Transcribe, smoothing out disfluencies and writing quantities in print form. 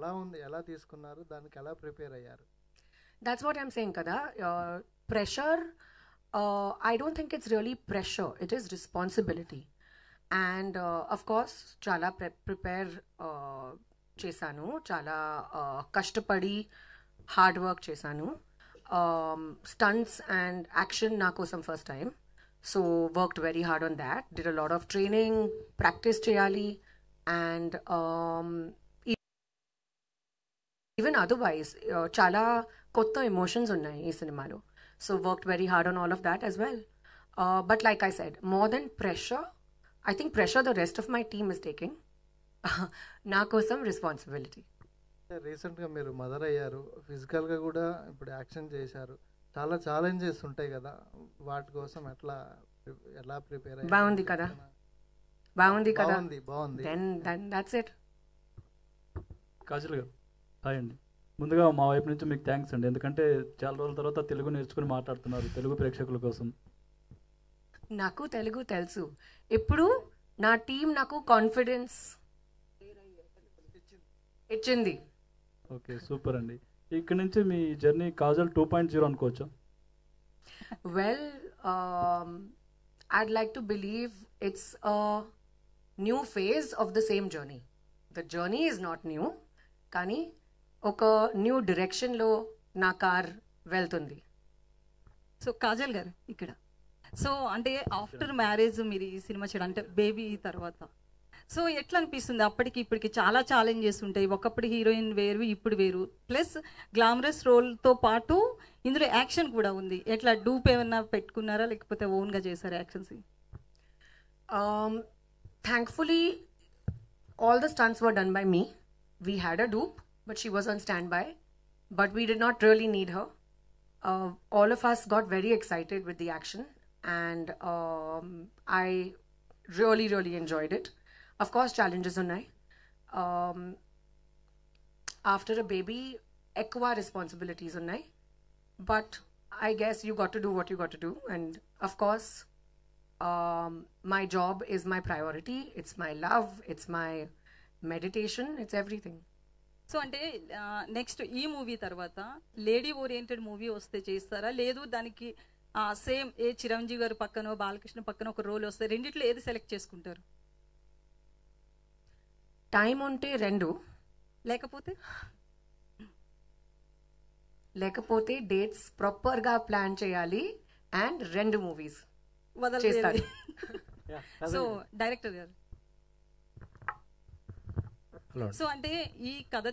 ఎలా ఉంది, ఎలా తీసుకున్నారు, దానికి ఎలా ప్రిపేర్ అయ్యారు? That's what I'm saying, kada. Pressure, I don't think it's really pressure. It is responsibility. And of course, chala prepare chesanu, chala kashtapadi, hard work chesanu. Stunts and action na kosam first time. So worked very hard on that. Did a lot of training, practice cheyali, and even otherwise, chala kotta emotions unnai ee cinemalo. So worked very hard on all of that as well. But like I said, more than pressure, I think pressure the rest of my team is taking. Na kosam responsibility. రీసెంట్గా మీరు mother అయ్యారు, ఫిజికల్గా కూడా ఇప్పుడు action చేశారు, చాలా challenges ఉంటాయి కదా, వాటి కోసం ఎలా ప్రిపేర్ అయ్యారు? బాగుంది కదా, బాగుంది కదా, బాగుంది. Then that's it. కాజల్ గారు హాయ్ అండి. ముందుగా మా వైపు నుంచి మీకు థ్యాంక్స్ అండి, ఎందుకంటే చాలా రోజుల తర్వాత తెలుగు నేర్చుకుని మాట్లాడుతున్నారు తెలుగు ప్రేక్షకుల కోసం. నాకు తెలుగు తెలుసు. ఇప్పుడు నా టీం నాకు కాన్ఫిడెన్స్ ఇచ్చింది. ఓకే సూపర్ అండి. ఇక్కడ నుంచి మీ జర్నీ కాజల్ 2.0 అనుకోవచ్చా? Well, I'd like to believe it's a new phase of the same journey. The journey is not new, కానీ ఒక న్యూ డైరెక్షన్లో నా కార్ వెళ్తుంది. సో కాజల్ గారు ఇక్కడ, సో అంటే ఆఫ్టర్ మ్యారేజ్ మీరు ఈ సినిమా చేయడం అంటే బేబీ తర్వాత, సో ఎట్లా అనిపిస్తుంది? అప్పటికి ఇప్పటికి చాలా ఛాలెంజెస్ ఉంటాయి. ఒకప్పుడు హీరోయిన్ వేరు, ఇప్పుడు వేరు, ప్లస్ గ్లామరస్ రోల్తో పాటు ఇందులో యాక్షన్ కూడా ఉంది. ఎట్లా డూప్ ఏమన్నా పెట్టుకున్నారా లేకపోతే ఓన్గా చేశారా actions? Thankfully, all the stunts were done by me. We had a dupe, but she was on standby. But we did not really need her. All of us got very excited with the action, and I really, really enjoyed it. Of course, challenges unnai. After a baby, ekwa responsibilities unnai. But I guess you got to do what you got to do. And of course, my job is my priority. It's my love. It's my meditation. It's everything. So అంటే next ఈ movie తర్వాత lady oriented movie వస్తే చేస్తారా, లేదు దానికి same ఏ చిరంజీవి గారు పక్కనో బాలకృష్ణ పక్కన ఒక రోల్ వస్తే రెండిట్లో ఏది సెలెక్ట్ చేసుకుంటారు? టైం ఉంటే రెండు, లేకపోతే డేట్స్ ప్రాపర్గా ప్లాన్ చేయాలి అండ్ రెండు మూవీస్ వదలలేదు. సో డైరెక్టర్ గారు, సో అంటే ఈ కథ